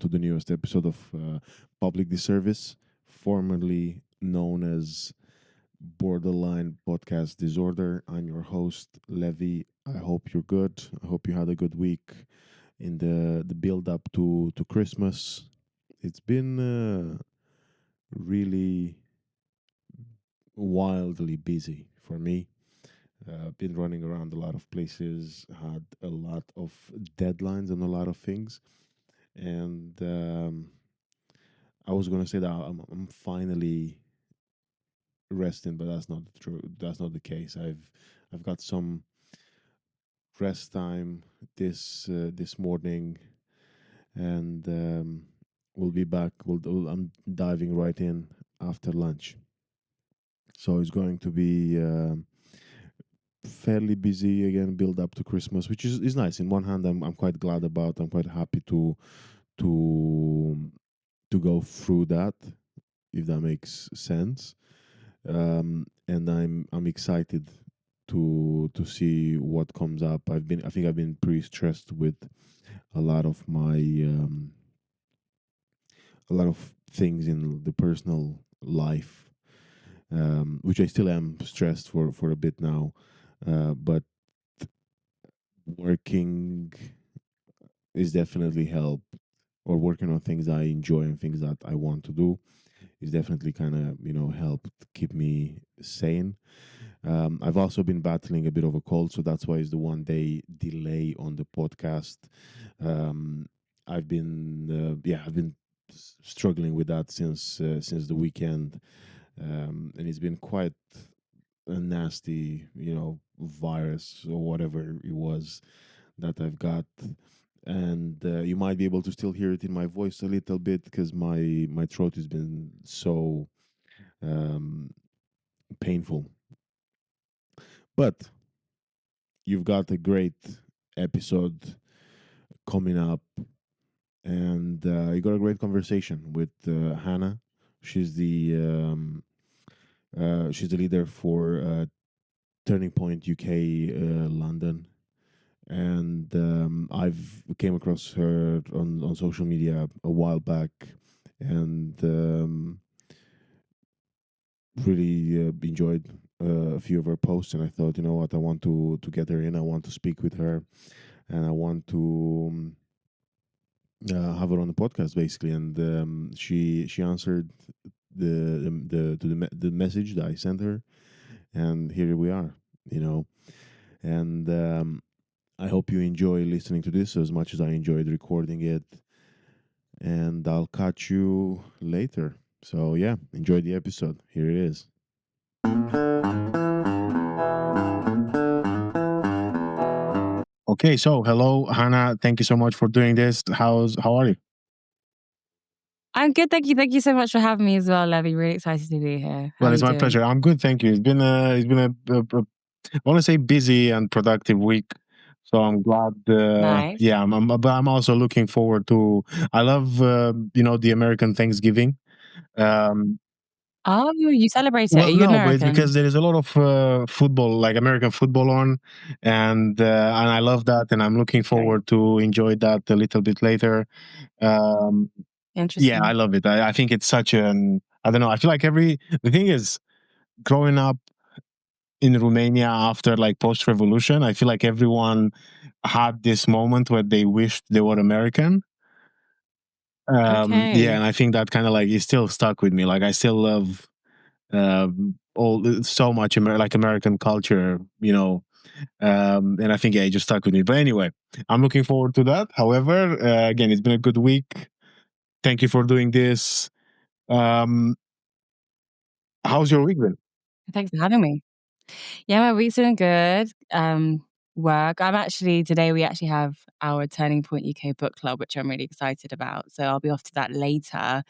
to the newest episode of Public Disservice, formerly known as Borderline Podcast Disorder. I'm your host, Levi. I hope you're good. I hope you had a good week in the build up to Christmas. It's been really wildly busy for me. Been running around a lot of places, had a lot of deadlines and a lot of things. And I was gonna say that I'm finally resting, but that's not true. That's not the case. I've got some rest time this morning, and we'll be back. I'm diving right in after lunch, so it's going to be fairly busy again. Build up to Christmas, which is nice. In one hand, I'm quite glad about. I'm quite happy to to go through that, if that makes sense. And I'm excited to see what comes up. I think I've been pretty stressed with a lot of my a lot of things in the personal life, which I still am stressed for a bit now. But working is definitely help, or working on things I enjoy and things that I want to do is definitely kind of helped keep me sane. I've also been battling a bit of a cold, so that's why it's the 1 day delay on the podcast. Um, I've been struggling with that since the weekend, and it's been quite a nasty, virus or whatever it was that I've got. And you might be able to still hear it in my voice a little bit because my throat has been so um, painful. But you've got a great episode coming up, and you got a great conversation with Hannah. She's the she's the leader for Turning Point UK London, and I've came across her on social media a while back, and really enjoyed a few of her posts. And I thought, you know what, I want to get her in. I want to speak with her, and I want to have her on the podcast basically. And she answered the message that I sent her, and here we are. You know, and I hope you enjoy listening to this as much as I enjoyed recording it. And I'll catch you later. So yeah, enjoy the episode. Here it is. Okay, so hello, Hannah. Thank you so much for doing this. How are you? I'm good, thank you. Thank you so much for having me as well, Levy. Really excited to be here. Well, it's my pleasure. I'm good, thank you. It's been I want to say busy and productive week. So I'm glad. Nice. Yeah, but I'm also looking forward to. I love the American Thanksgiving. Oh, you celebrate it? Are Well, you no, but it's American? because there is a lot of football, like American football on, and I love that, and I'm looking forward to enjoy that a little bit later. Um, Interesting. yeah, I love it. I think it's such an. I don't know. I feel like the thing is, growing up in Romania after like post revolution, I feel like everyone had this moment where they wished they were American. Okay. Yeah, and I think that kind of like is still stuck with me. Like I still love all so much like American culture, and I think it just stuck with me. But anyway, I'm looking forward to that. However, again, it's been a good week. Thank you for doing this. How's your week been? Thanks for having me. Yeah, my week's been good. Work. Today we actually have our Turning Point UK book club, which I'm really excited about. So I'll be off to that later,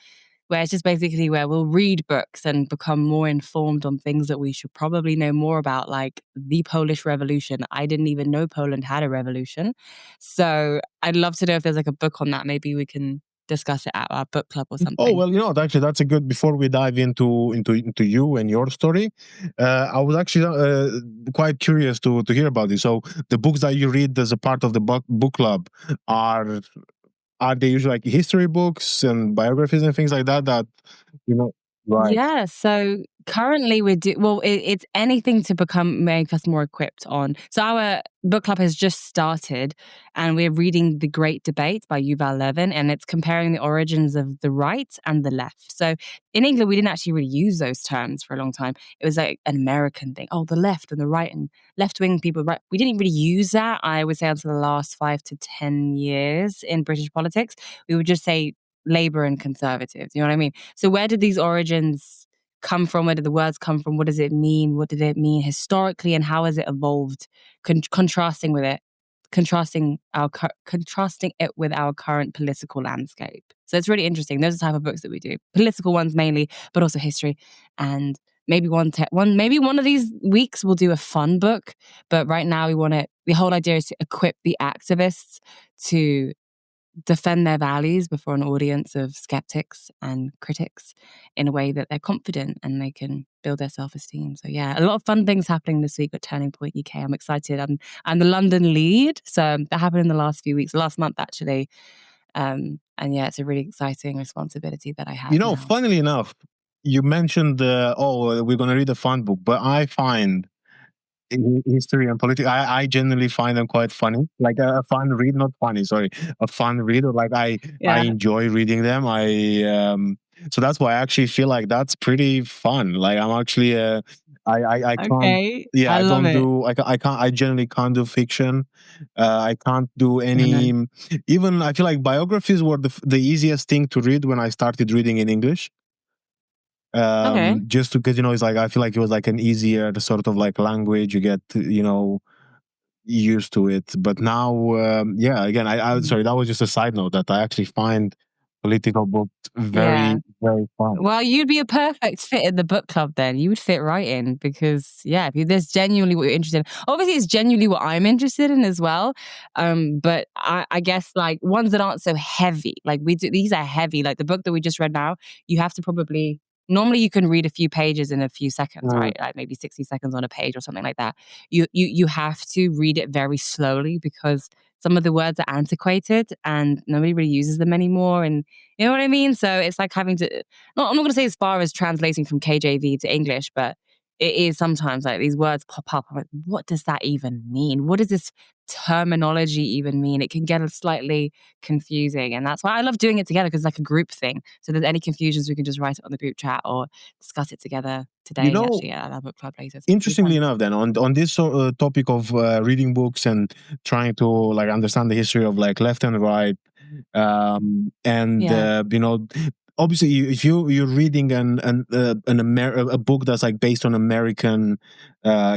where it's just basically where we'll read books and become more informed on things that we should probably know more about, like the Polish Revolution. I didn't even know Poland had a revolution. So I'd love to know if there's like a book on that. Maybe we can discuss it at our book club or something. Oh well, actually, that's a good. Before we dive into you and your story, I was actually quite curious to hear about this. So the books that you read as a part of the book club are are they usually like history books and biographies and things like that? That you know, right? Yeah, so currently it's anything to make us more equipped on. So our book club has just started, and we're reading The Great Debate by Yuval Levin, and it's comparing the origins of the right and the left. So in England, we didn't actually really use those terms for a long time. It was like an American thing. Oh, the left and the right and left-wing people, right? We didn't really use that, I would say, until the last 5 to 10 years in British politics. We would just say Labour and Conservatives, you know what I mean? So where did these origins come from? Where did the words come from? What does it mean? What did it mean historically, and how has it evolved? Contrasting with it, contrasting it with our current political landscape. So it's really interesting. Those are the type of books that we do, political ones mainly, but also history. And maybe maybe one of these weeks we'll do a fun book. But right now the whole idea is to equip the activists to defend their values before an audience of skeptics and critics in a way that they're confident and they can build their self-esteem. So yeah, a lot of fun things happening this week at Turning Point UK. I'm excited. I'm the London lead, so that happened in the last few weeks, last month actually. And yeah, it's a really exciting responsibility that I have now. Funnily enough, you mentioned we're going to read a fun book, but I find history and politics, I generally find them quite funny, like a fun read, not funny, sorry, a fun read, or like I Yeah. enjoy reading them. So that's why I actually feel like that's pretty fun. Like I'm actually I can't, Okay. yeah, I I love don't it. do, I can't, I generally can't do fiction. I can't do I know. any, even I feel like biographies were the easiest thing to read when I started reading in English. Okay. Just because, it's like, I feel like it was like an easier sort of like language. You get, used to it. But now, yeah, again, I Mhm. sorry, that was just a side note that I actually find political books Yeah. very, very fun. Well, you'd be a perfect fit in the book club then. You would fit right in because, yeah, if there's genuinely what you're interested in. Obviously, it's genuinely what I'm interested in as well. But I guess like ones that aren't so heavy. Like these are heavy. Like the book that we just read now, you have to probably normally you can read a few pages in a few seconds, Mm. right? Like maybe 60 seconds on a page or something like that. You have to read it very slowly because some of the words are antiquated and nobody really uses them anymore. And you know what I mean? So it's like having to, I'm not going to say as far as translating from KJV to English, but it is sometimes like these words pop up. I'm like, what does that even mean? What does this terminology even mean? It can get slightly confusing. And that's why I love doing it together because it's like a group thing. So if there's any confusions, we can just write it on the group chat or discuss it together You today, know, actually, at our book club later. So it'll be interestingly fun. enough, then on this topic of reading books and trying to like understand the history of like left and right, and Yeah. obviously if you're reading a book that's like based on American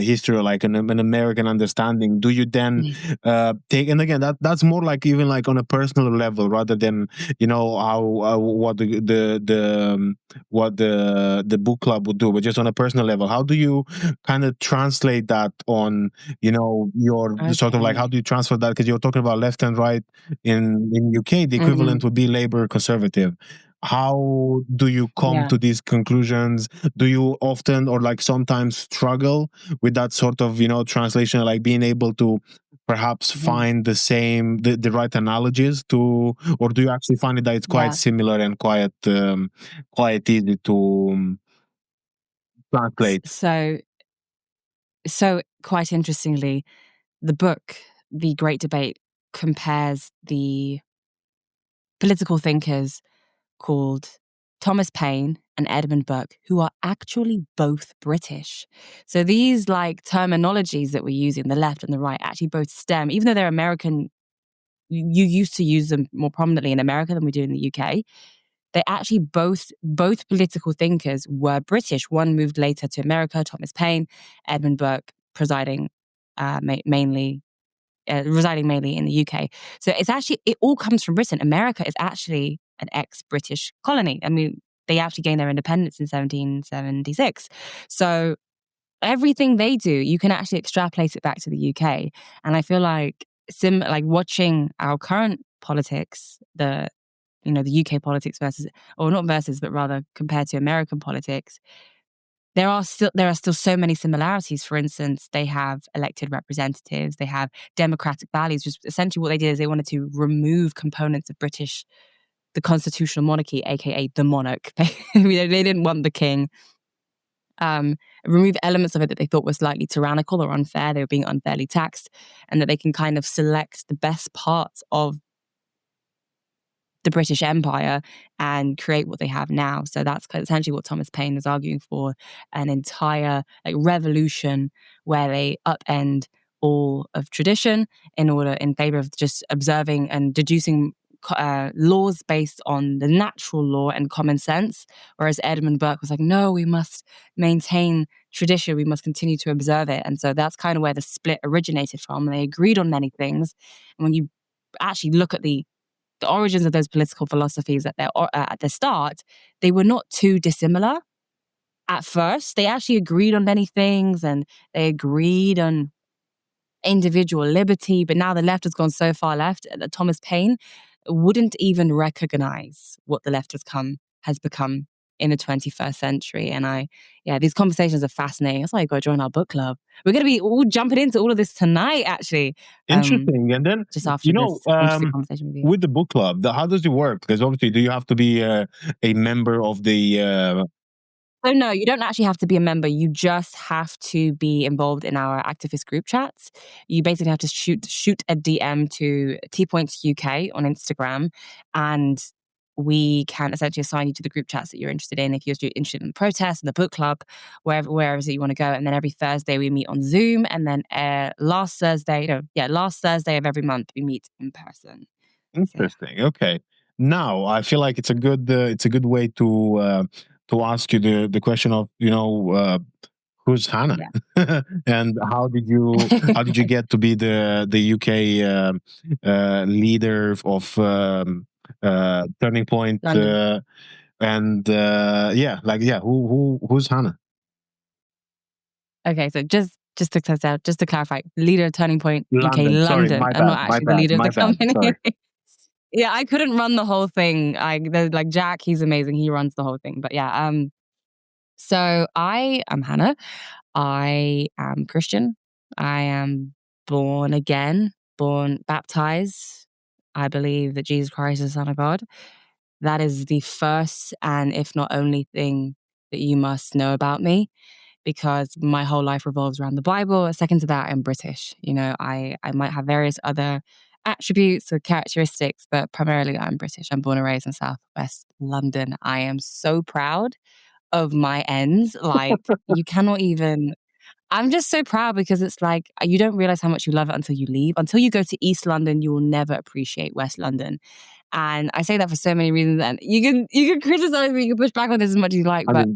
history, or like an American understanding, do you then Mm. take, and again, that's more like even like on a personal level rather than how what the book club would do, but just on a personal level, how do you kind of translate that on your sort of like, how Okay. do you transfer that, because you're talking about left and right in UK, the equivalent Mhm. would be Labour Conservative. How do you come Yeah. to these conclusions? Do you often or like sometimes struggle with that sort of translation, like being able to perhaps Mhm. find the right analogies to, or do you actually find it that it's quite Yeah. similar and quite easy to S- translate? So, so quite interestingly, the book, The Great Debate, compares the political thinkers called Thomas Paine and Edmund Burke, who are actually both British. So these like terminologies that we're using, the left and the right, actually both stem, even though they're American, you used to use them more prominently in America than we do in the UK. They actually both political thinkers were British. One moved later to America, Thomas Paine, Edmund Burke presiding mainly residing mainly in the UK. So it all comes from Britain. America is actually an ex-British colony. I mean, they actually gained their independence in 1776. So everything they do, you can actually extrapolate it back to the UK. And I feel like like watching our current politics, the UK politics versus, or not versus, but rather compared to American politics, there are still so many similarities. For instance, they have elected representatives, they have democratic values. Just essentially what they did is they wanted to remove components of the constitutional monarchy, aka the monarch. They didn't want the king. Remove elements of it that they thought were slightly tyrannical or unfair. They were being unfairly taxed, and that they can kind of select the best parts of the British Empire and create what they have now. So that's essentially what Thomas Paine is arguing for, an entire revolution where they upend all of tradition in favor of just observing and deducing laws based on the natural law and common sense. Whereas Edmund Burke was like, no, we must maintain tradition, we must continue to observe it. And so that's kind of where the split originated from. They agreed on many things. And when you actually look at the origins of those political philosophies at the start, they were not too dissimilar at first. They actually agreed on many things, and they agreed on individual liberty. But now the left has gone so far left that Thomas Paine wouldn't even recognize what the left has become in the 21st century. And these conversations are fascinating. That's why you got to join our book club. We're going to be all jumping into all of this tonight, actually. Interesting. And then, just after this interesting conversation with you. With the book club, how does it work? Because obviously, do you have to be a member of the... So no, you don't actually have to be a member. You just have to be involved in our activist group chats. You basically have to shoot a DM to TPUK on Instagram, and we can essentially assign you to the group chats that you're interested in. If you're interested in the protest and the book club, wherever it is that you want to go. And then every Thursday we meet on Zoom, and then last Thursday of every month we meet in person. Interesting. So, yeah. Okay. Now I feel like it's a good way to ask you the question of, who's Hannah, yeah. And how did you get to be the UK leader of Turning Point, who's Hannah? Okay, so just to clarify, leader of Turning Point UK London. Sorry, my I'm not actually the leader of the company. Sorry. Yeah, I couldn't run the whole thing. There's like Jack, he's amazing. He runs the whole thing. But yeah, so I am Hannah. I am Christian. I am born again, baptized. I believe that Jesus Christ is the Son of God. That is the first and if not only thing that you must know about me, because my whole life revolves around the Bible. Second to that, I'm British. I might have various other attributes or characteristics, but primarily I'm British. I'm born and raised in Southwest London. I am so proud of my ends. Like, you cannot even... I'm just so proud, because it's like, you don't realize how much you love it until you leave. Until you go to East London, you will never appreciate West London. And I say that for so many reasons. And you can criticize me, you can push back on this as much as you like, but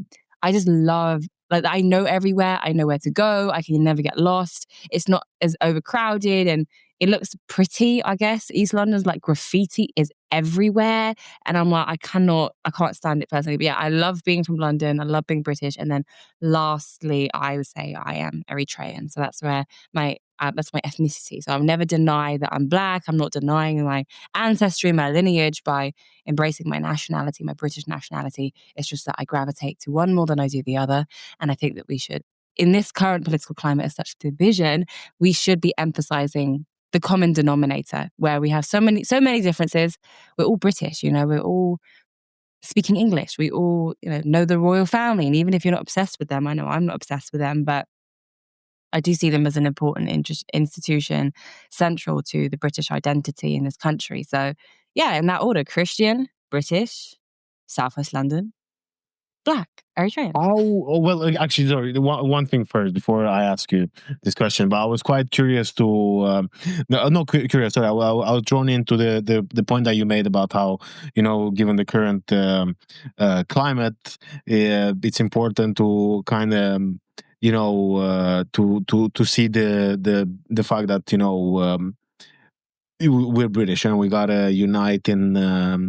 I just love... Like, I know everywhere. I know where to go. I can never get lost. It's not as overcrowded, and it looks pretty, I guess. East London's like graffiti is everywhere. And I'm like, I can't stand it personally. But yeah, I love being from London. I love being British. And then lastly, I would say I am Eritrean. So that's where that's my ethnicity. So I'll never deny that I'm Black. I'm not denying my ancestry, my lineage, by embracing my nationality, my British nationality. It's just that I gravitate to one more than I do the other. And I think that we should, in this current political climate of such division, we should be emphasizing the common denominator, where we have so many differences. We're all British, we're all speaking English. We all, know the royal family. And even if you're not obsessed with them, I know I'm not obsessed with them, but I do see them as an important institution central to the British identity in this country. So yeah, in that order: Christian, British, Southwest London, Black, Eritrean. Well, actually, sorry, one thing first before I ask you this question, but I was quite curious to, not curious, sorry, I was drawn into the point that you made about how, given the current climate, it's important to kind of, to see the fact that, we're British and we gotta unite in.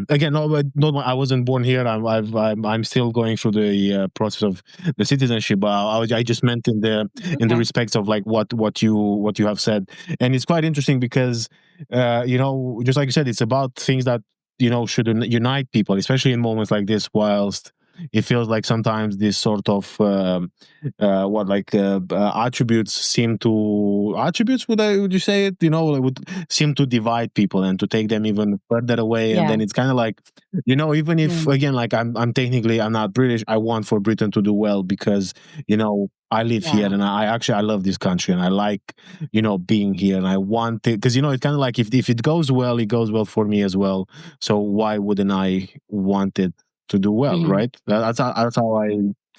Again, no, I wasn't born here. I'm still going through the process of the citizenship. But I just meant in the respects of like what you have said, and it's quite interesting because just like you said, it's about things that should unite people, especially in moments like this. Whilst it feels like sometimes this sort of attributes would you say it, would seem to divide people and to take them even further away. And Yeah. then it's kind of like, even if again, like I'm not British, I want for Britain to do well because I live here, Yeah. and I love this country, and I like being here, and I want it because it's kind of like if it goes well, it goes well for me as well. So why wouldn't I want it to do well, Mhm. right?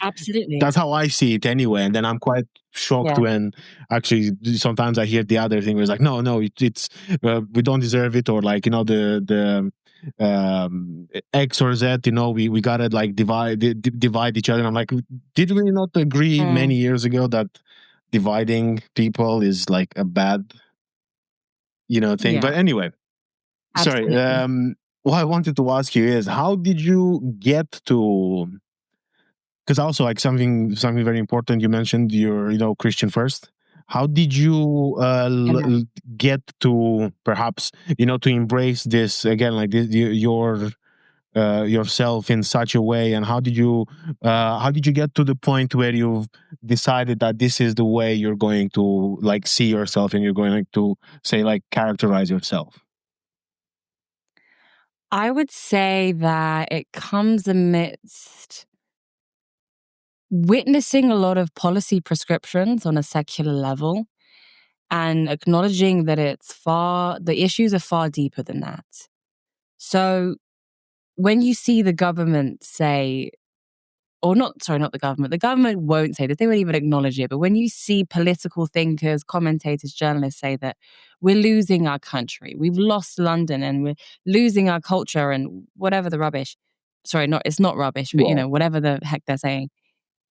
Absolutely. That's how I see it anyway. And then I'm quite shocked Yeah. when actually sometimes I hear the other thing where it's like, no, it's we don't deserve it, or like the X or Z, we gotta like divide each other. And I'm like, did we not agree many years ago that dividing people is like a bad thing? Yeah. But anyway, sorry. Absolutely. What I wanted to ask you is, how did you get to? Because also like something very important you mentioned, you're Christian first. How did you Amen. get to perhaps to embrace this again, like this, your yourself in such a way, and how did you get to the point where you've decided that this is the way you're going to like see yourself, and you're going to say like characterize yourself? I would say that it comes amidst witnessing a lot of policy prescriptions on a secular level and acknowledging that the issues are far deeper than that. So when you see the government say, or not the government won't say this, they won't even acknowledge it. But when you see political thinkers, commentators, journalists say that we're losing our country, we've lost London, and we're losing our culture, and whatever the rubbish. Sorry, it's not rubbish, but whatever the heck they're saying.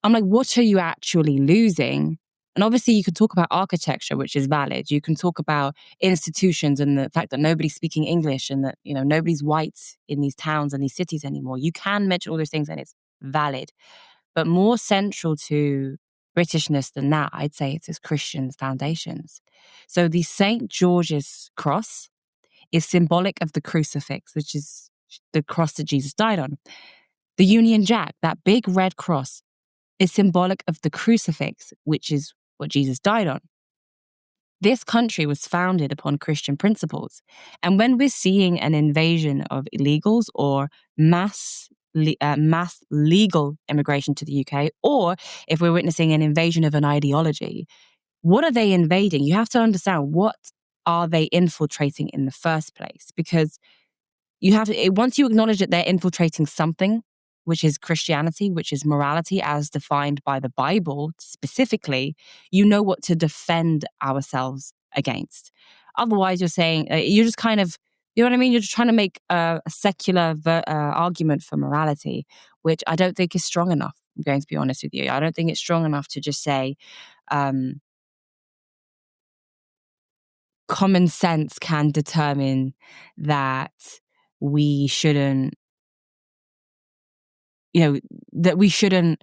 I'm like, what are you actually losing? And obviously, you could talk about architecture, which is valid. You can talk about institutions and the fact that nobody's speaking English and that, nobody's white in these towns and these cities anymore. You can mention all those things and it's valid. But more central to Britishness than that, I'd say it's its Christian foundations. So the St. George's cross is symbolic of the crucifix, which is the cross that Jesus died on. The Union Jack, that big red cross, is symbolic of the crucifix, which is what Jesus died on. This country was founded upon Christian principles. And when we're seeing an invasion of illegals or mass legal immigration to the UK, or if we're witnessing an invasion of an ideology, what are they invading? You have to understand, what are they infiltrating in the first place? Because once you acknowledge that they're infiltrating something, which is Christianity, which is morality as defined by the Bible specifically, you know what to defend ourselves against. Otherwise, you're saying, you're just kind of, you know what I mean? You're just trying to make a secular argument for morality, which I don't think is strong enough. I'm going to be honest with you. I don't think it's strong enough to just say, common sense can determine that we shouldn't, that we shouldn't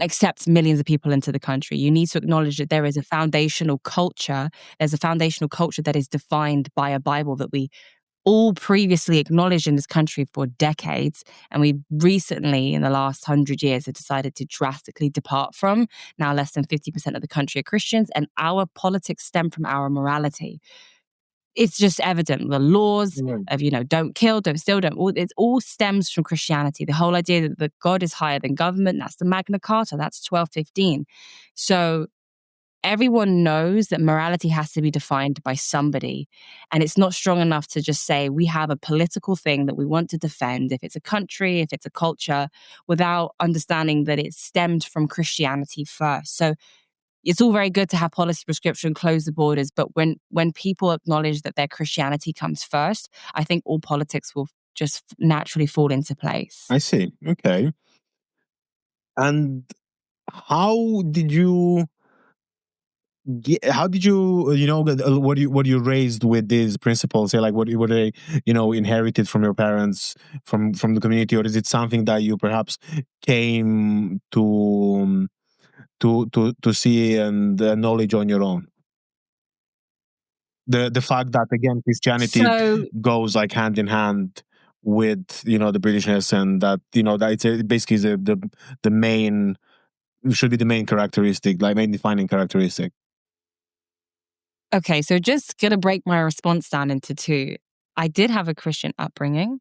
accept millions of people into the country. You need to acknowledge that there is a foundational culture. There's a foundational culture that is defined by a Bible that we all previously acknowledged in this country for decades. And we recently, in the last 100 years, have decided to drastically depart from. Now less than 50% of the country are Christians, and our politics stem from our morality. It's just evident. The laws of, don't kill, don't steal, it all stems from Christianity. The whole idea that God is higher than government, that's the Magna Carta, that's 1215. So everyone knows that morality has to be defined by somebody. And it's not strong enough to just say we have a political thing that we want to defend, if it's a country, if it's a culture, without understanding that it stemmed from Christianity first. So it's all very good to have policy prescription, close the borders, but when people acknowledge that their Christianity comes first, I think all politics will just naturally fall into place. I see. Okay. And how did you were you raised with these principles? Say, like, were they inherited from your parents, from the community, or is it something that you perhaps came to see and knowledge on your own? The fact that again Christianity So goes like hand in hand with the Britishness, and that that basically is the main, should be the main characteristic, like main defining characteristic. Okay, so just gonna break my response down into two. I did have a Christian upbringing,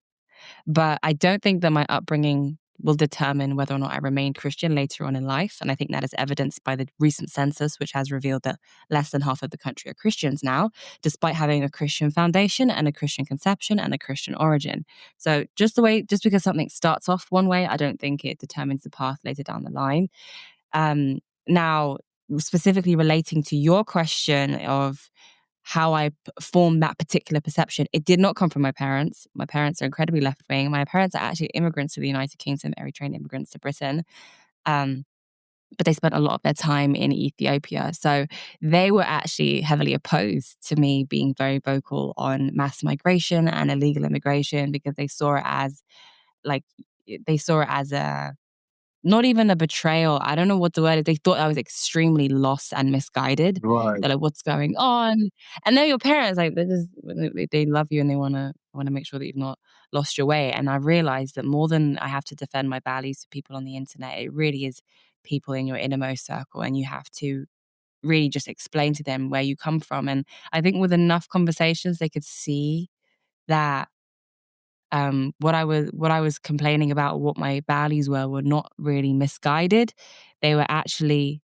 but I don't think that my upbringing will determine whether or not I remain Christian later on in life. And I think that is evidenced by the recent census, which has revealed that less than half of the country are Christians now, despite having a Christian foundation and a Christian conception and a Christian origin. So just because something starts off one way, I don't think it determines the path later down the line. Now, specifically relating to your question of how I formed that particular perception, it did not come from my parents. My parents are incredibly left wing. My parents are actually immigrants to the United Kingdom, Eritrean immigrants to Britain. But they spent a lot of their time in Ethiopia. So they were actually heavily opposed to me being very vocal on mass migration and illegal immigration, because they saw it as like, they saw it as a, not even a betrayal. I don't know what the word is. They thought I was extremely lost and misguided. Right. They're like, "What's going on?" And they're your parents. Like, they love you and they wanna make sure that you've not lost your way. And I realized that more than I have to defend my values to people on the internet, it really is people in your innermost circle, and you have to really just explain to them where you come from. And I think with enough conversations, they could see that what I was complaining about, what my values were not really misguided. They were actually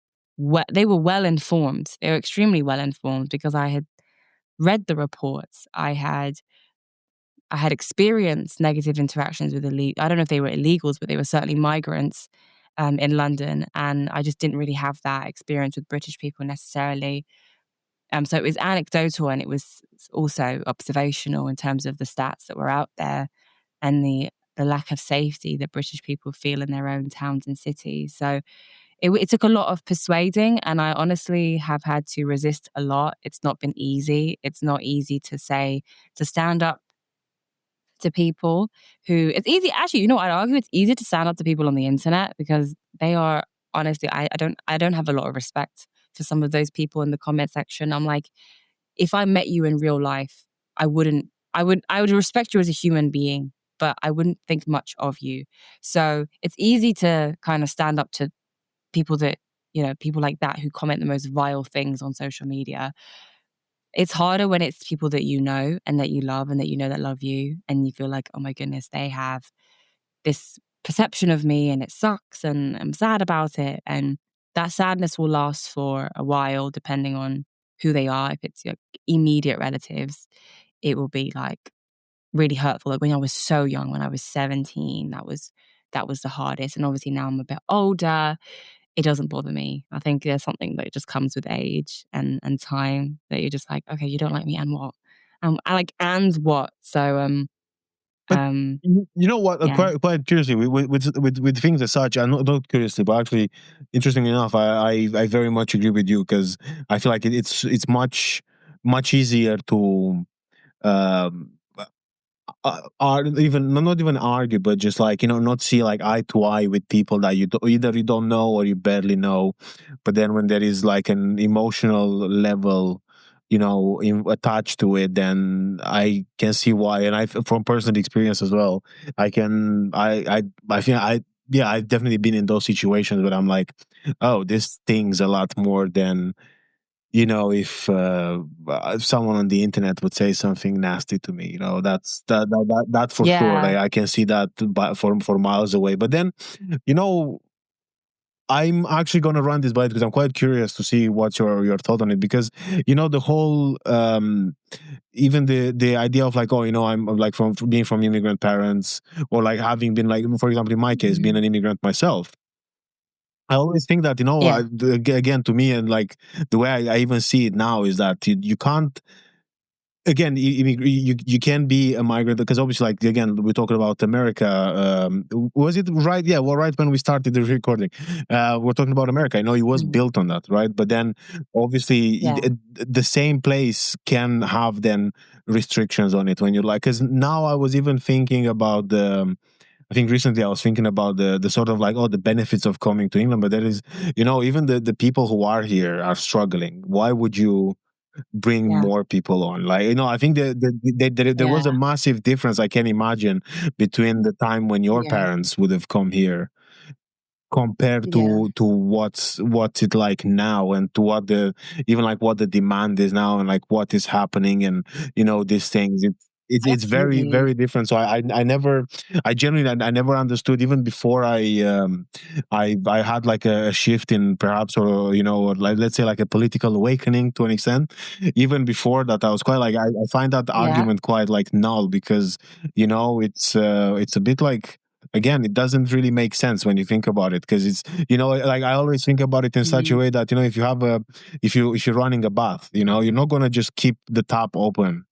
they were well informed. They were extremely well informed, because I had read the reports. I had experienced negative interactions with I don't know if they were illegals, but they were certainly migrants in London, and I just didn't really have that experience with British people necessarily. So it was anecdotal, and it was also observational in terms of the stats that were out there, and the lack of safety that British people feel in their own towns and cities. So it took a lot of persuading, and I honestly have had to resist a lot. It's not been easy. It's not easy to stand up to people who, it's easy. Actually, I'd argue it's easier to stand up to people on the internet, because they are, honestly, I don't have a lot of respect for some of those people in the comment section. I'm like, if I met you in real life, I would respect you as a human being, but I wouldn't think much of you. So it's easy to kind of stand up to people that, people like that who comment the most vile things on social media. It's harder when it's people that you know and that you love and that that love you, and you feel like, oh my goodness, they have this perception of me and it sucks and I'm sad about it. And that sadness will last for a while, depending on who they are. If it's your immediate relatives, it will be like really hurtful. Like when I was so young, when I was 17, that was the hardest. And obviously now I'm a bit older, it doesn't bother me. I think there's something that just comes with age and time, that you're just like, okay, you don't like me, and what? I like, and what? So But um you know what? yeah. Quite curiously, with things as such, and not curiously, but actually, interestingly enough, I very much agree with you, because I feel like it's much easier to um even not even argue, but just like not see like eye to eye with people that either you don't know or you barely know. But then when there is like an emotional level attached to it, then I can see why. And I, from personal experience as well, I can I feel yeah, I've definitely been in those situations where I'm like, oh, this stings a lot more than if someone on the internet would say something nasty to me. That for sure. Yeah. I can see that for miles away. But then, you know, I'm actually going to run this by, because I'm quite curious to see what's your thought on it. Because the whole even the idea of like, oh, I'm like from being from immigrant parents, or like having been, like, for example, in my case, being an immigrant myself. I always think that Yeah. again, to me, and like the way I even see it now, is that you can't. Again, you can be a migrant, because obviously, like, again, we're talking about America. Was it right? Yeah, well, right when we started the recording, we're talking about America. I know it was built on that, right? But then, obviously, Yeah. the same place can have then restrictions on it when you're like. Because now I was even thinking about I think recently I was thinking about the sort of like, oh, the benefits of coming to England, but there is, even the people who are here are struggling. Why would you bring Yeah. more people on. Like, I think there was a Yeah. massive difference, I can imagine, between the time when your Yeah. parents would have come here compared Yeah. to what's it like now, and to what the demand is now, and like what is happening, and these things. It's very, Absolutely. very different. So I never, I genuinely, I never understood, even before I had like a shift in, perhaps, or like, let's say, like a political awakening to an extent. Even before that, I was quite like, I find that Yeah. argument quite like null, because it's a bit like, again, it doesn't really make sense when you think about it, because it's, like, I always think about it in such a Mhm. way that, if you're running a bath, you're not going to just keep the tap open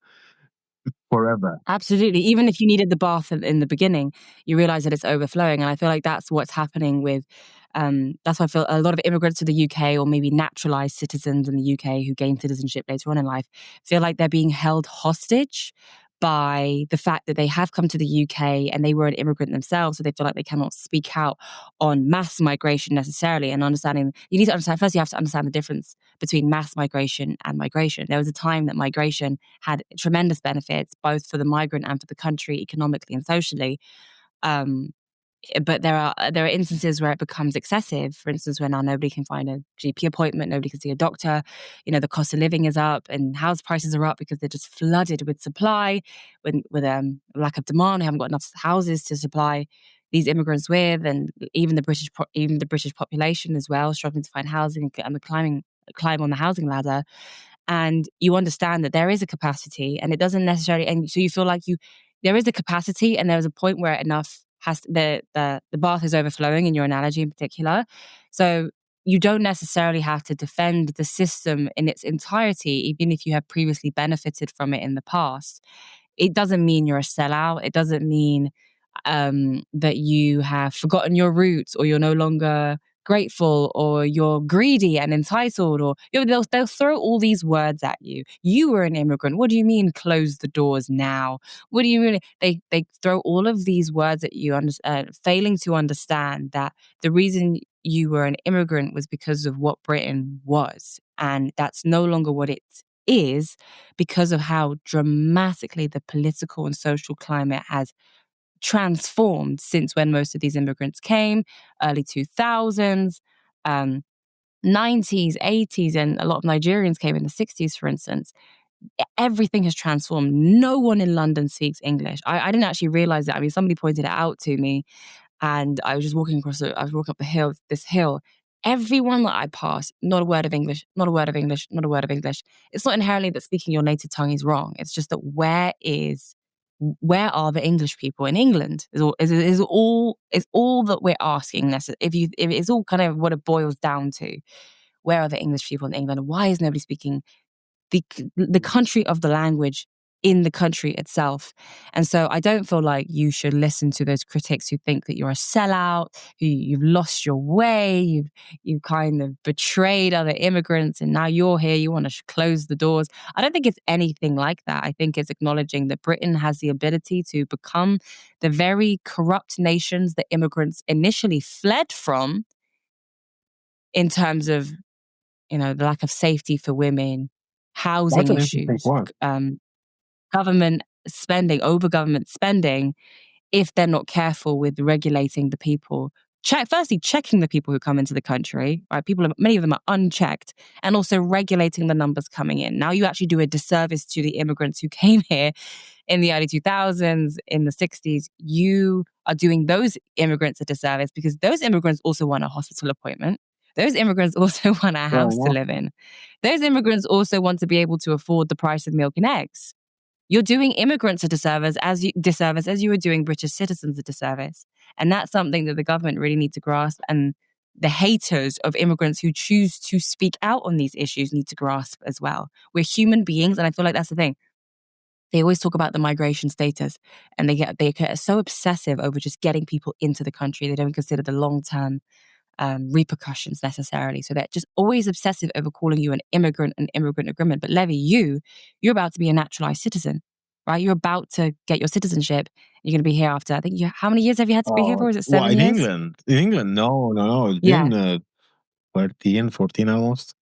forever. Absolutely. Even if you needed the bath in the beginning, you realize that it's overflowing. And I feel like that's what's happening with, that's why I feel a lot of immigrants to the UK, or maybe naturalized citizens in the UK who gain citizenship later on in life, feel like they're being held hostage by the fact that they have come to the UK and they were an immigrant themselves. So they feel like they cannot speak out on mass migration necessarily. And understanding, you need to understand, first, you have to understand the difference between mass migration and migration. There was a time that migration had tremendous benefits, both for the migrant and for the country, economically and socially. Um, but there are instances where it becomes excessive. For instance, where now nobody can find a GP appointment, nobody can see a doctor. The cost of living is up, and house prices are up because they're just flooded with supply, with lack of demand. We haven't got enough houses to supply these immigrants with, and even the British population as well, struggling to find housing and climb on the housing ladder. And you understand that there is a capacity, and it doesn't necessarily, and so you feel like there is a capacity, and there's a point where enough has the bath is overflowing, in your analogy in particular. So you don't necessarily have to defend the system in its entirety, even if you have previously benefited from it in the past. It doesn't mean you're a sellout. It doesn't mean that you have forgotten your roots, or you're no longer grateful, or you're greedy and entitled, or they'll throw all these words at you. You were an immigrant. What do you mean close the doors now? What do you mean? They throw all of these words at you, failing to understand that the reason you were an immigrant was because of what Britain was, and that's no longer what it is, because of how dramatically the political and social climate has transformed since when most of these immigrants came, early 2000s, 90s, 80s, and a lot of Nigerians came in the 60s, for instance. Everything has transformed. No one in London speaks English. I didn't actually realize that. I mean, somebody pointed it out to me, and I was just walking I was walking up this hill. Everyone that I passed, not a word of English, not a word of English, not a word of English. It's not inherently that speaking your native tongue is wrong. It's just that where are the English people in England? Is all that we're asking. If it's all kind of what it boils down to. Where are the English people in England? Why is nobody speaking the country of the language in the country itself? And so I don't feel like you should listen to those critics who think that you're a sellout, who you've lost your way, you've kind of betrayed other immigrants, and now you're here, you want to close the doors. I don't think it's anything like that. I think it's acknowledging that Britain has the ability to become the very corrupt nations that immigrants initially fled from, in terms of the lack of safety for women, That's housing an interesting issues, point. over government spending, if they're not careful with regulating the people. Firstly, checking the people who come into the country, right? Many of them are unchecked, and also regulating the numbers coming in. Now you actually do a disservice to the immigrants who came here in the early 2000s, in the 60s. You are doing those immigrants a disservice, because those immigrants also want a hospital appointment. Those immigrants also want a Fair house to enough. live in. Those immigrants also want to be able to afford the price of milk and eggs. You're doing immigrants a disservice as you were doing British citizens a disservice. And that's something that the government really need to grasp, and the haters of immigrants who choose to speak out on these issues need to grasp as well. We're human beings, and I feel like that's the thing. They always talk about the migration status, and they get so obsessive over just getting people into the country. They don't consider the long-term repercussions necessarily. So they're just always obsessive over calling you an immigrant agreement. But Levy, you're about to be a naturalized citizen, right? You're about to get your citizenship. You're going to be here after, I think, how many years have you had to be here for? Is it Well, 7 years? In England, no, no, no. It's Yeah. been 13, 14 almost.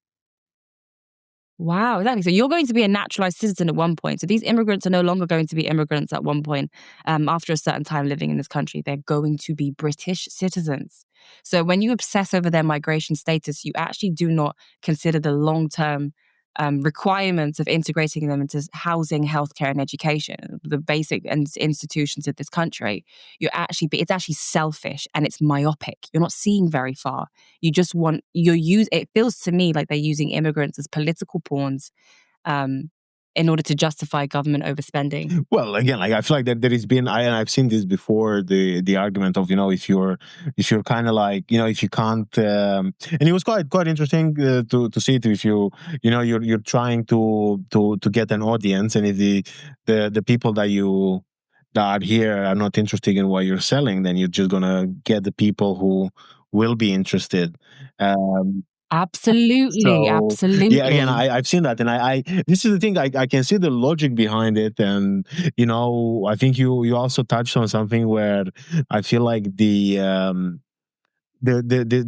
Wow, exactly. So you're going to be a naturalized citizen at one point. So these immigrants are no longer going to be immigrants at one point. After a certain time living in this country, they're going to be British citizens. So when you obsess over their migration status, you actually do not consider the long-term requirements of integrating them into housing, healthcare, and education, the basic institutions of this country. It's actually selfish and it's myopic. You're not seeing very far. You just want it feels to me like they're using immigrants as political pawns in order to justify government overspending. Well, again, like I feel like that there has been, and I've seen this before, the argument of, if you're kind of like, if you can't, and it was quite interesting to see it. If you're trying to get an audience, and if the people that are here are not interested in what you're selling, then you're just gonna get the people who will be interested. Absolutely, So yeah, again, absolutely. I've seen that, and I this is the thing, I can see the logic behind it, and I think you also touched on something where I feel like the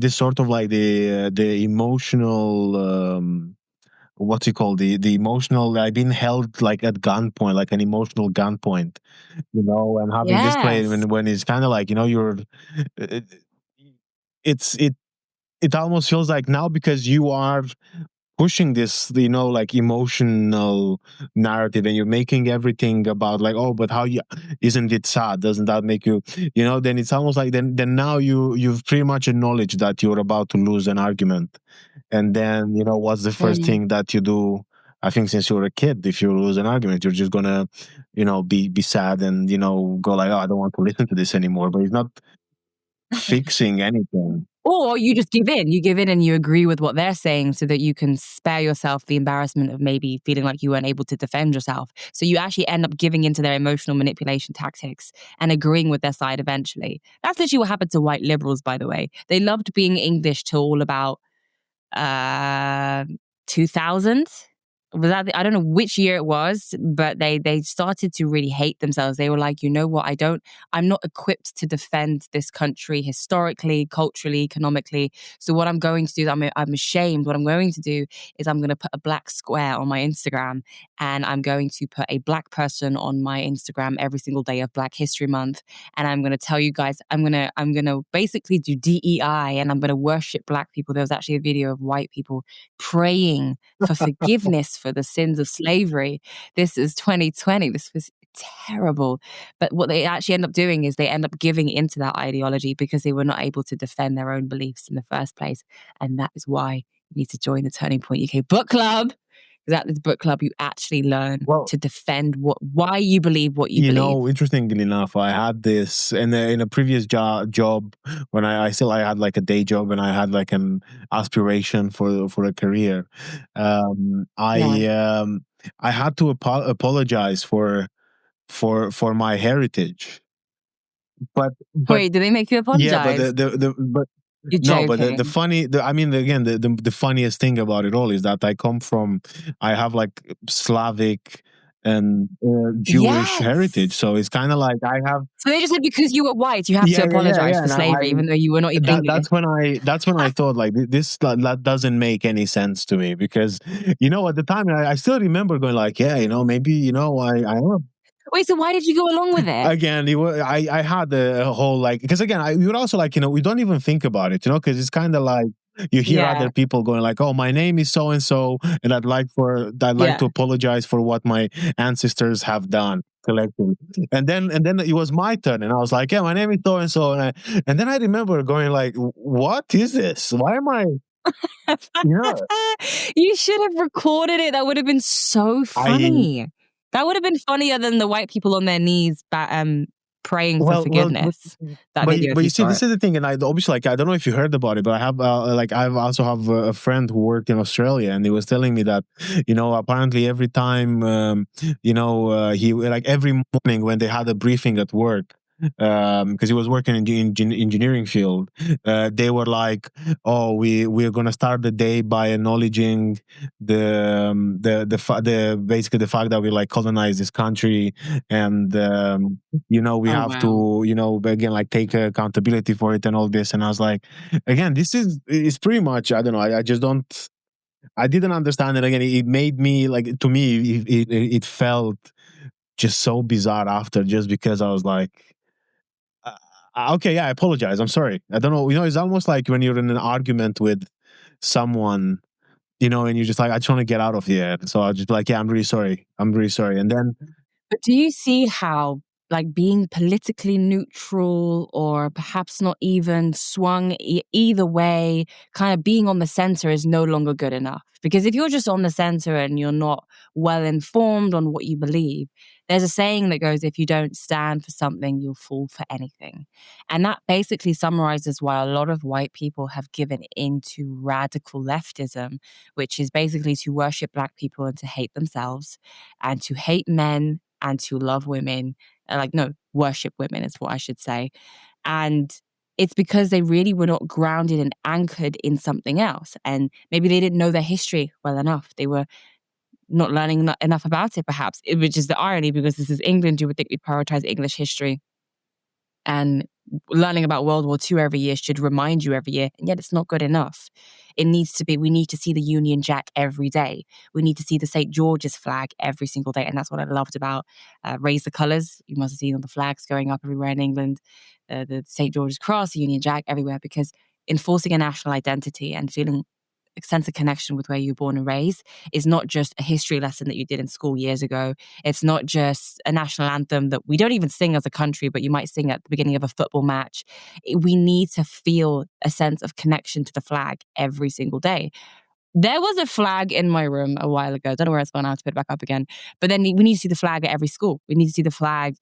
sort of like the emotional, what's it called, the emotional, I've been held like at gunpoint, like an emotional gunpoint, and having this play Yes. when it's kind of like, you're it, it's it almost feels like now, because you are pushing this, like emotional narrative, and you're making everything about like, oh, but isn't it sad, doesn't that make you, then it's almost like, then now you've pretty much acknowledged that you're about to lose an argument. And then, what's the first Mm. thing that you do? I think since you're a kid, if you lose an argument, you're just gonna, be sad, and go like, oh, I don't want to listen to this anymore. But it's not fixing anything. Or you just give in. You give in and you agree with what they're saying so that you can spare yourself the embarrassment of maybe feeling like you weren't able to defend yourself. So you actually end up giving into their emotional manipulation tactics and agreeing with their side eventually. That's literally what happened to white liberals, by the way. They loved being English till all about uh, 2000. Was that I don't know which year it was, but they started to really hate themselves. They were like, you know what, I'm not equipped to defend this country historically, culturally, economically. So what I'm going to do, I'm ashamed. What I'm going to do is I'm going to put a black square on my Instagram, and I'm going to put a black person on my Instagram every single day of Black History Month. And I'm going to tell you guys, I'm going to basically do DEI, and I'm going to worship black people. There was actually a video of white people praying for forgiveness for the sins of slavery. This is 2020. This was terrible. But what they actually end up doing is they end up giving into that ideology because they were not able to defend their own beliefs in the first place. And that is why you need to join the Turning Point UK book club. Because at this book club, you actually learn to defend why you believe what you believe. Interestingly enough, I had this in a previous job when I had like a day job, and I had like an aspiration for a career. I had to apologize for my heritage. But Wait, did they make you apologize? yeah, but You're no, but joking. the funniest thing about it all is that I have like Slavic and Jewish heritage, so it's kind of like I have. So they just said because you were white, you have to apologize for slavery, even though you were not even English. That's when I thought like that doesn't make any sense to me, because at the time I still remember going like, yeah, maybe I am. Wait, so why did you go along with it? Again, I had a whole like, because again, we were also like, we don't even think about it, because it's kind of like you hear other people going like, oh, my name is so and so, and I'd like to apologize for what my ancestors have done collectively. And then it was my turn, and I was like, yeah, my name is so and so, and then I remember going like, what is this? Why am I? You should have recorded it. That would have been so funny. That would have been funnier than the white people on their knees praying for forgiveness. But you see, this is the thing, and I obviously, like, I don't know if you heard about it, but I have I also have a friend who worked in Australia, and he was telling me that apparently every time he like every morning when they had a briefing at work, because he was working in the engineering field, they were like, oh, we're gonna start the day by acknowledging the basically the fact that we like colonized this country, and we have to again like take accountability for it and all this. And I was like, again, it's pretty much, I don't know, I just don't. I didn't understand it. Again, it made me like, to me, it felt just so bizarre after, just because I was like, okay, yeah, I apologize. I'm sorry. I don't know. It's almost like when you're in an argument with someone, and you're just like, I just want to get out of here. So I'll just be like, yeah, I'm really sorry. I'm really sorry. And then, But do you see how, like, being politically neutral or perhaps not even swung either way, kind of being on the center is no longer good enough? Because if you're just on the center and you're not well informed on what you believe, there's a saying that goes, if you don't stand for something, you'll fall for anything. And that basically summarizes why a lot of white people have given into radical leftism, which is basically to worship Black people and to hate themselves and to hate men and to love women, no, worship women is what I should say. And it's because they really were not grounded and anchored in something else. And maybe they didn't know their history well enough. They were not learning enough about it, perhaps, which is the irony, because this is England. You would think we prioritize English history, and learning about World War II every year should remind you every year, and yet it's not good enough. It needs to be, we need to see the Union Jack every day. We need to see the St. George's flag every single day. And that's what I loved about Raise the Colours. You must have seen all the flags going up everywhere in England, the St. George's Cross, the Union Jack, everywhere, because enforcing a national identity and feeling a sense of connection with where you were born and raised is not just a history lesson that you did in school years ago. It's not just a national anthem that we don't even sing as a country, but you might sing at the beginning of a football match. We need to feel a sense of connection to the flag every single day. There was a flag in my room a while ago. Don't know where it's gone. I have to put it back up again. But then we need to see the flag at every school. We need to see the flag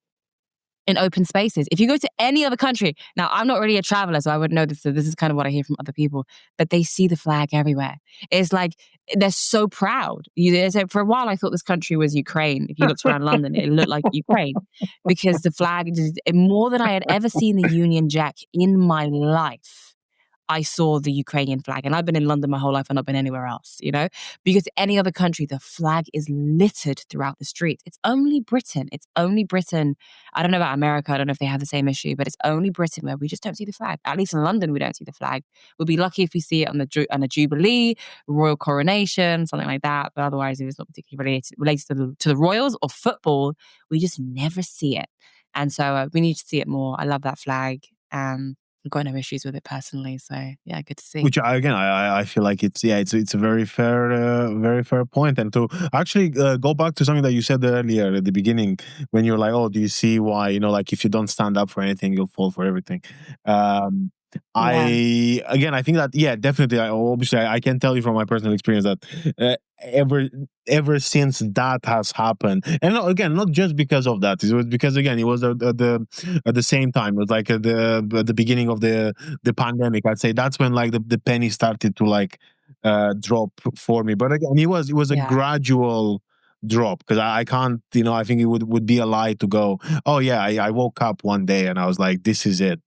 in open spaces. If you go to any other country, now I'm not really a traveler, so I wouldn't know this. So this is kind of what I hear from other people, but they see the flag everywhere. It's like they're so proud. For a while, I thought this country was Ukraine. If you looked around London, it looked like Ukraine because the flag, more than I had ever seen the Union Jack in my life, I saw the Ukrainian flag. And I've been in London my whole life and not been anywhere else, Because any other country, the flag is littered throughout the streets. It's only Britain. I don't know about America. I don't know if they have the same issue, but it's only Britain where we just don't see the flag. At least in London, we don't see the flag. We'll be lucky if we see it on a Jubilee, royal coronation, something like that. But otherwise, if it's not particularly related to the royals or football, we just never see it. And so we need to see it more. I love that flag. I've got no issues with it personally, so yeah, good to see. Which again, I feel like it's a very fair point. And to actually go back to something that you said earlier at the beginning, when you're like, oh, do you see why like if you don't stand up for anything, you'll fall for everything. I think that definitely. Obviously, I can tell you from my personal experience that ever since that has happened, and again, not just because of that, it was because again, it was at the same time. It was like at the beginning of the pandemic. I'd say that's when like the penny started to like drop for me. But again, it was a gradual drop, because I can't, I think it would be a lie to go, oh yeah, I woke up one day and I was like, this is it.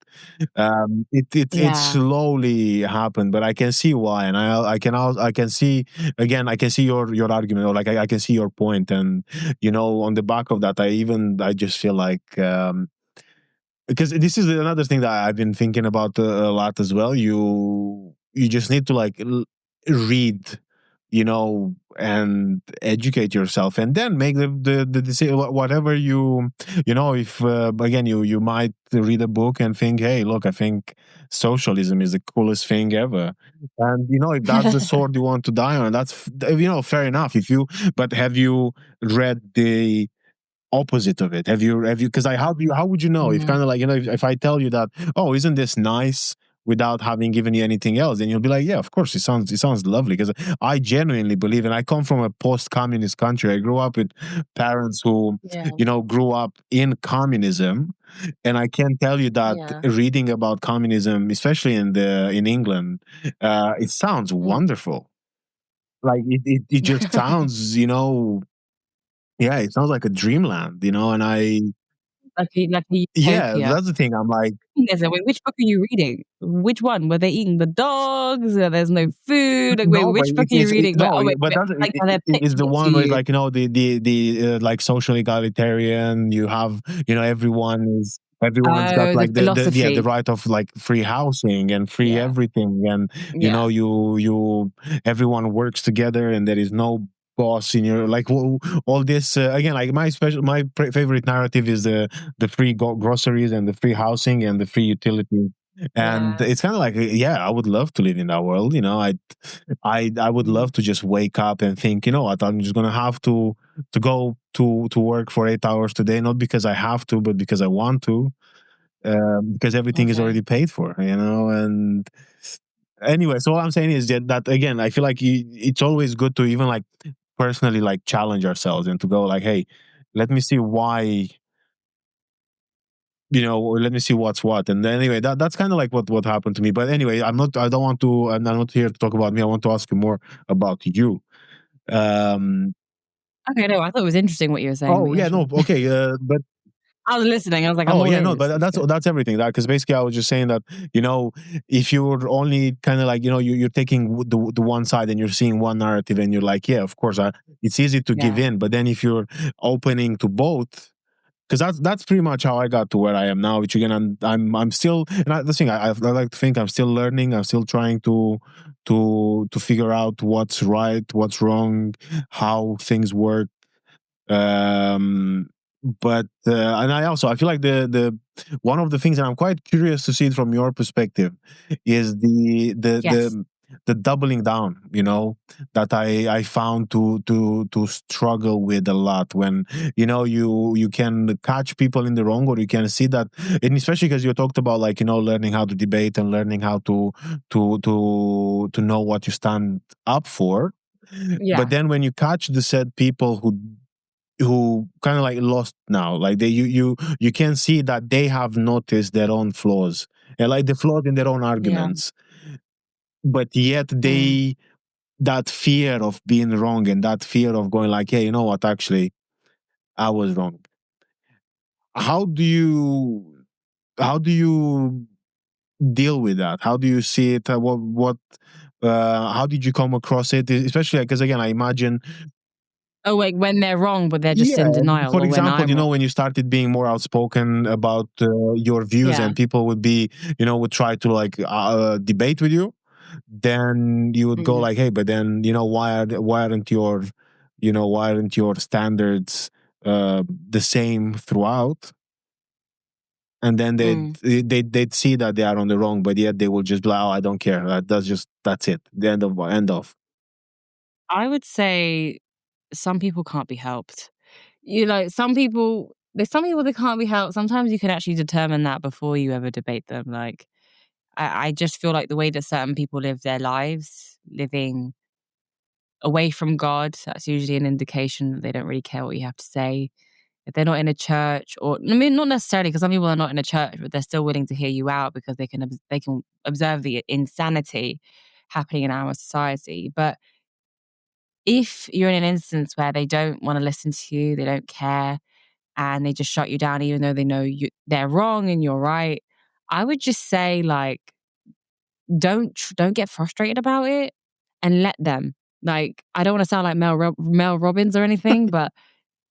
It slowly happened, but I can see why, and I can see your argument, or like I can see your point, and on the back of that, I just feel like because this is another thing that I've been thinking about a lot as well. You just need to like read, and educate yourself, and then make the decision, whatever if again you might read a book and think, hey, look, I think socialism is the coolest thing ever, and if that's the sword you want to die on, that's fair enough. But have you read the opposite of it? Have you because how would you know? If kind of like if I tell you that, oh, isn't this nice, without having given you anything else, then you'll be like, yeah, of course, it sounds lovely, because I genuinely believe, and I come from a post-communist country. I grew up with parents who grew up in communism, and I can tell you that reading about communism, especially in England, it sounds wonderful. Like it just sounds yeah, it sounds like a dreamland, and I like a utopia. Yeah, that's the thing. I'm like, wait, which book are you reading? Which one? Were they eating the dogs? There's no food. Like, wait, which book are you reading? It's the one where like the like social egalitarian. You have everyone is everyone's got Oh, the like the philosophy. right of like free housing and free Yeah. everything, and Yeah. you everyone works together and there is no boss in your like all this again, like my favorite narrative is the free groceries and the free housing and the free utility. And Yeah. it's kind of like, yeah, I would love to live in that world, I would Mm. love to just wake up and think, you know what, I'm just gonna have to go to work for 8 hours today, not because I have to, but because I want to, because everything is Okay. already paid for, And anyway, so what I'm saying is that again, I feel like it's always good to even like personally like challenge ourselves and to go like, hey, let me see why, let me see what's what. And anyway, that's kind of like what happened to me. But anyway, I don't want to, I'm not here to talk about me. I want to ask you more about you. Um, Okay, no, I thought it was interesting what you were saying, but oh yeah, yeah, sure. no, okay, but I was listening. I was like, I'm oh all yeah, no, ears. but That's good. that's everything. That because basically I was just saying that, if you're only kind of like, you're taking the one side and you're seeing one narrative and you're like, yeah, of course, it's easy to give Yeah. in. But then if you're opening to both, because that's pretty much how I got to where I am now. Which again, I'm still, and the thing I like to think I'm still learning. I'm still trying to figure out what's right, what's wrong, how things work. um but and I feel like the one of the things that I'm quite curious to see it from your perspective is Yes. the doubling down, that I found to struggle with a lot. When you can catch people in the wrong, or you can see that, and especially because you talked about like, learning how to debate and learning how to know what you stand up for. But Yeah. then when you catch the said people who kind of like lost now, like you can see that they have noticed their own flaws, and like the flaws in their own Yeah. arguments, but yet Mm. that fear of being wrong and that fear of going like, hey, you know what, actually I was wrong. How do you how do you deal with that? How do you see it? How did you come across it, especially because again, I imagine. Oh, wait, when they're wrong, but they're just Yeah, in denial, for or when example, I'm wrong. when you started being more outspoken about your views, Yeah. and people would try to like debate with you, then you would go Mm. like, hey, but then why aren't your standards the same throughout? And then Mm. they'd see that they are on the wrong, but yet they will just be like, oh, I don't care. That's it. The end of. I would say some people can't be helped. Some people that can't be helped. Sometimes you can actually determine that before you ever debate them. Like, I just feel like the way that certain people live their lives, living away from God, that's usually an indication that they don't really care what you have to say. If they're not in a church, or I mean, not necessarily, because some people are not in a church, but they're still willing to hear you out because they can observe the insanity happening in our society. But if you're in an instance where they don't want to listen to you, they don't care, and they just shut you down, even though they know they're wrong and you're right, I would just say like, don't get frustrated about it, and let them. Like, I don't want to sound like Mel Robbins or anything, but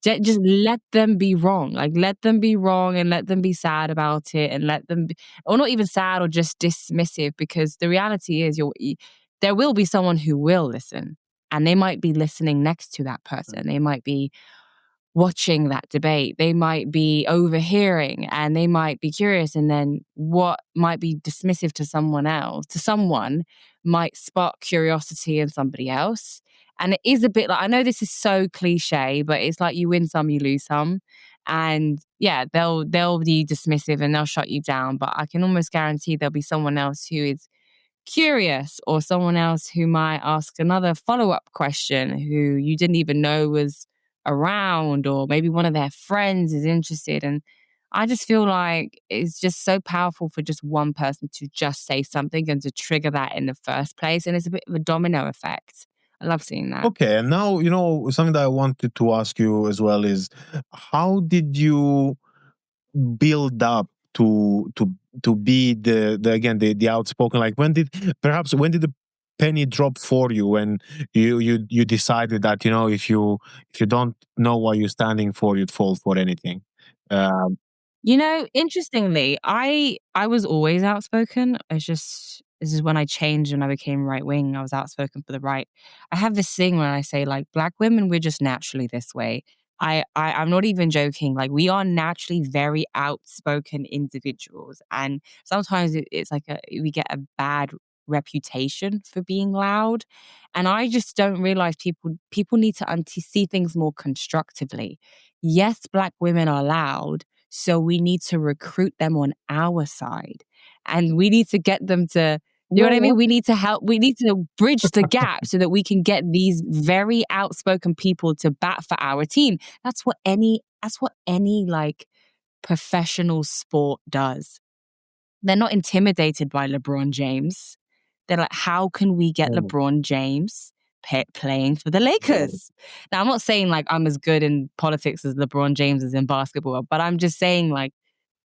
just let them be wrong. Like, let them be wrong and let them be sad about it, and let them be, or not even sad, or just dismissive, because the reality is there will be someone who will listen, and they might be listening next to that person. They might be watching that debate. They might be overhearing, and they might be curious. And then what might be dismissive to someone might spark curiosity in somebody else. And it is a bit like, I know this is so cliche, but it's like you win some, you lose some. And yeah, they'll be dismissive and they'll shut you down. But I can almost guarantee there'll be someone else who is curious, or someone else who might ask another follow-up question who you didn't even know was around, or maybe one of their friends is interested. And I just feel like it's just so powerful for just one person to just say something and to trigger that in the first place, and it's a bit of a domino effect. I love seeing that. Okay, and now something that I wanted to ask you as well is, how did you build up to be the again the outspoken? Like, when did the penny drop for you, when you decided that, if you don't know what you're standing for, you'd fall for anything? Um, You know, interestingly, I was always outspoken. This is when I changed, when I became right wing. I was outspoken for the right. I have this thing when I say, like, black women, we're just naturally this way. I'm not even joking. Like, we are naturally very outspoken individuals, and sometimes it's like we get a bad reputation for being loud, and I just don't realize people need to see things more constructively. Yes, black women are loud, so we need to recruit them on our side. And we need to get them to, you know what I mean? We need to help, we need to bridge the gap so that we can get these very outspoken people to bat for our team. That's what any like professional sport does. They're not intimidated by LeBron James. They're like, how can we get LeBron James playing for the Lakers? Now, I'm not saying like I'm as good in politics as LeBron James is in basketball, but I'm just saying, like,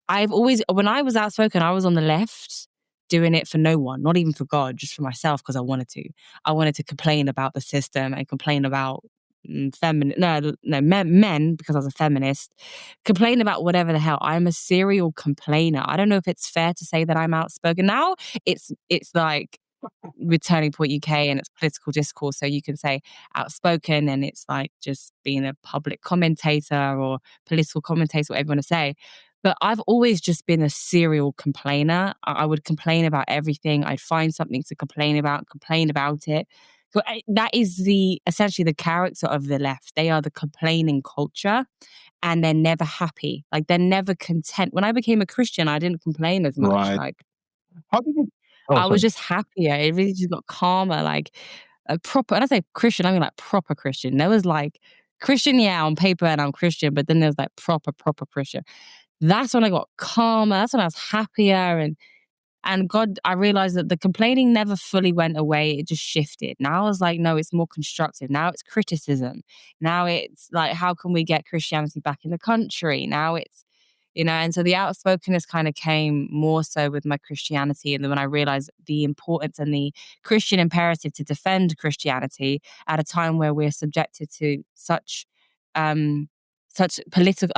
I've always, when I was outspoken, I was on the left doing it for no one, not even for God, just for myself because I wanted to. I wanted to complain about the system and complain about men because I was a feminist, complain about whatever the hell. I'm a serial complainer. I don't know if it's fair to say that I'm outspoken now. It's like with Turning Point UK and it's political discourse, so you can say outspoken and it's like just being a public commentator or political commentator, whatever you want to say. But I've always just been a serial complainer. I would complain about everything. I'd find something to complain about it. So that is essentially the character of the left. They are the complaining culture, and they're never happy. Like, they're never content. When I became a Christian, I didn't complain as much. Right. Like, How did you? I was just happier. It really just got calmer. Like a proper, when I say Christian, I mean like proper Christian. There was like Christian, yeah, on paper, and I'm Christian, but then there's like proper Christian. That's when I got calmer. That's when I was happier. And God, I realized that the complaining never fully went away. It just shifted. Now I was like, no, it's more constructive. Now it's criticism. Now it's like, how can we get Christianity back in the country? Now it's, and so the outspokenness kind of came more so with my Christianity. And then when I realized the importance and the Christian imperative to defend Christianity at a time where we're subjected to such political,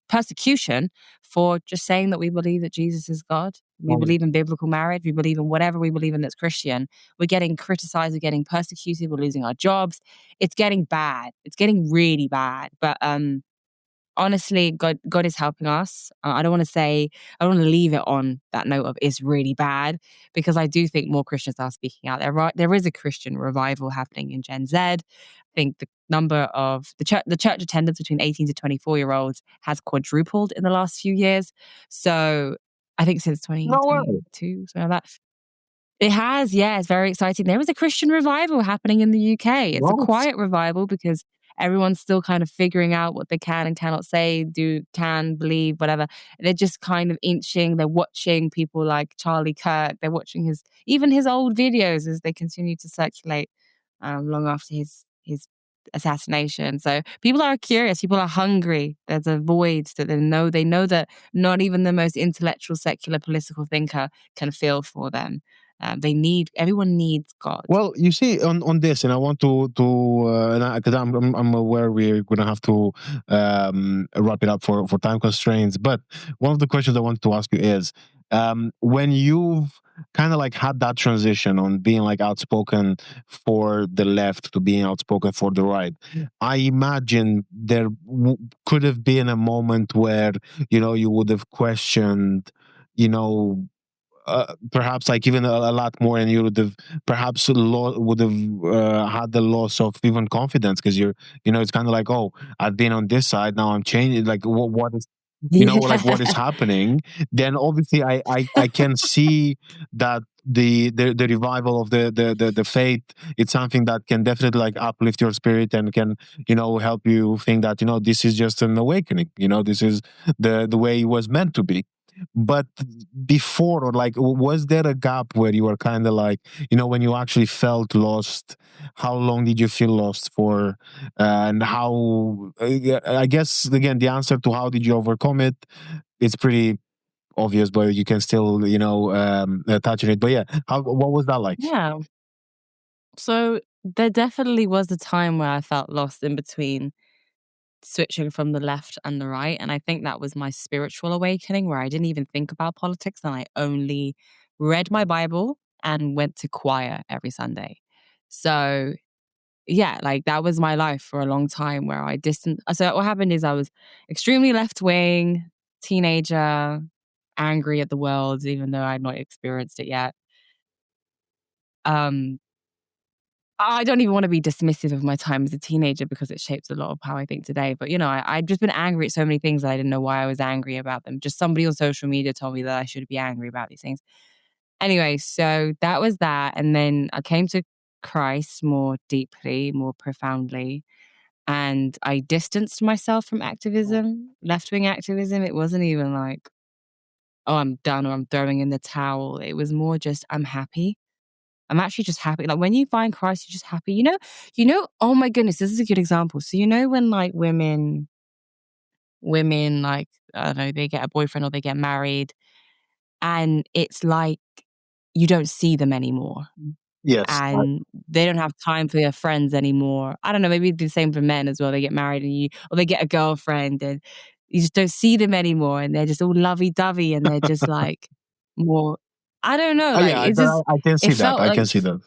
persecution for just saying that we believe that Jesus is God. We believe in biblical marriage. We believe in whatever we believe in that's Christian. We're getting criticized. We're getting persecuted. We're losing our jobs. It's getting bad. It's getting really bad. But honestly, God is helping us. I don't want to leave it on that note of it's really bad, because I do think more Christians are speaking out. There is a Christian revival happening in Gen Z. I think the number of the church attendance between 18 to 24-year-olds has quadrupled in the last few years. So I think since 2022, something like that. It has, yeah. It's very exciting. There is a Christian revival happening in the UK. It's a quiet revival because everyone's still kind of figuring out what they can and cannot say, can, believe, whatever. They're just kind of inching. They're watching people like Charlie Kirk. They're watching even his old videos as they continue to circulate long after his assassination. So people are curious. People are hungry. There's a void that they know. They know that not even the most intellectual, secular, political thinker can feel for them. Everyone needs God. Well, you see, on this, and I want to because I'm aware we're gonna have to wrap it up for time constraints. But one of the questions I want to ask you is, when you've kind of like had that transition on being like outspoken for the left to being outspoken for the right, I imagine there could have been a moment where you would have questioned, perhaps like even a lot more, and you would have perhaps would have had the loss of even confidence, because it's kind of like, oh, I've been on this side, now I'm changing, like what is like what is happening. Then obviously I can see that the revival of the faith, it's something that can definitely like uplift your spirit and can help you think that this is just an awakening, this is the way it was meant to be. But before, or like, was there a gap where you were kind of like, when you actually felt lost? How long did you feel lost for? And how, I guess, again, the answer to how did you overcome it, it's pretty obvious, but you can still, touch on it. But yeah, what was that like? Yeah. So there definitely was a time where I felt lost in between switching from the left and the right. And I think that was my spiritual awakening, where I didn't even think about politics and I only read my Bible and went to choir every Sunday. So yeah, like that was my life for a long time, where I distanced. So what happened is I was extremely left wing, teenager, angry at the world, even though I'd not experienced it yet. Um, I don't even want to be dismissive of my time as a teenager because it shapes a lot of how I think today. But you know, I'd just been angry at so many things that I didn't know why I was angry about them. Just somebody on social media told me that I should be angry about these things. Anyway, so that was that. And then I came to Christ more deeply, more profoundly. And I distanced myself from activism, left wing activism. It wasn't even like, oh, I'm done or I'm throwing in the towel. It was more just, I'm happy. I'm actually just happy. Like when you find Christ, you're just happy. Oh my goodness, this is a good example. So when like women like, I don't know, they get a boyfriend or they get married, and it's like you don't see them anymore. Yes. And they don't have time for their friends anymore. I don't know, maybe the same for men as well. They get married or they get a girlfriend and you just don't see them anymore, and they're just all lovey-dovey and they're just like more, I don't know, like Yeah, it just, I can see it that. felt I like, can see that.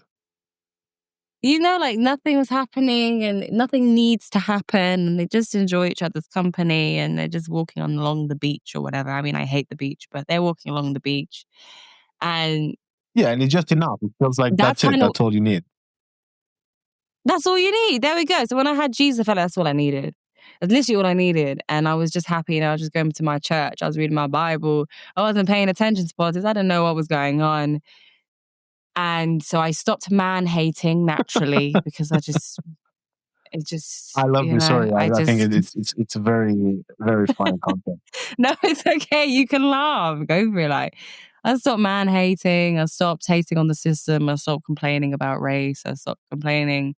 like nothing was happening and nothing needs to happen, and they just enjoy each other's company and they're just walking along the beach or whatever. I mean, I hate the beach, but they're walking along the beach. And Yeah, and it's just enough. It feels like that's that's it. kind of, That's all you need. that's all you need. There we go. So when I had Jesus, I felt like that's all I needed. That's literally all I needed. And I was just happy. I was just going to my church. I was reading my Bible. I wasn't paying attention to politics. I didn't know what was going on. And so I stopped man hating naturally because I love this story. I think just, it's a very, very funny content. no, it's okay. You can laugh. Go for it. Like, I stopped man hating. I stopped hating on the system. I stopped complaining about race. I stopped complaining.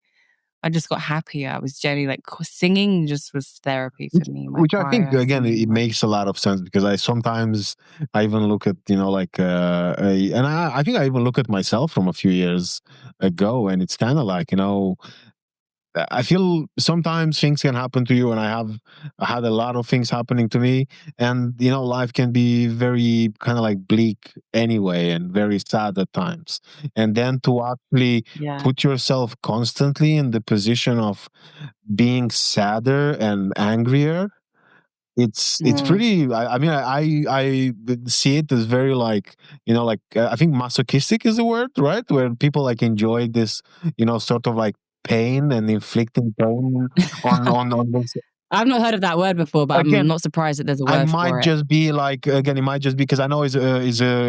I just got happier. I was generally like singing just was therapy for me. My Which I think choir again singing. it makes a lot of sense, because I sometimes I even look at like and I think I even look at myself from a few years ago, and it's kind of like I feel sometimes things can happen to you, and I had a lot of things happening to me, and life can be very kind of like bleak anyway, and very sad at times. And then to actually Yeah. put yourself constantly in the position of being sadder and angrier, it's pretty. I mean, I see it as very like I think masochistic is the word, right? Where people like enjoy this sort of like pain and inflicting pain on this. I've not heard of that word before, but I'm Again, not surprised that there's a I word might for it. just be like, again, it might just be because I know it's a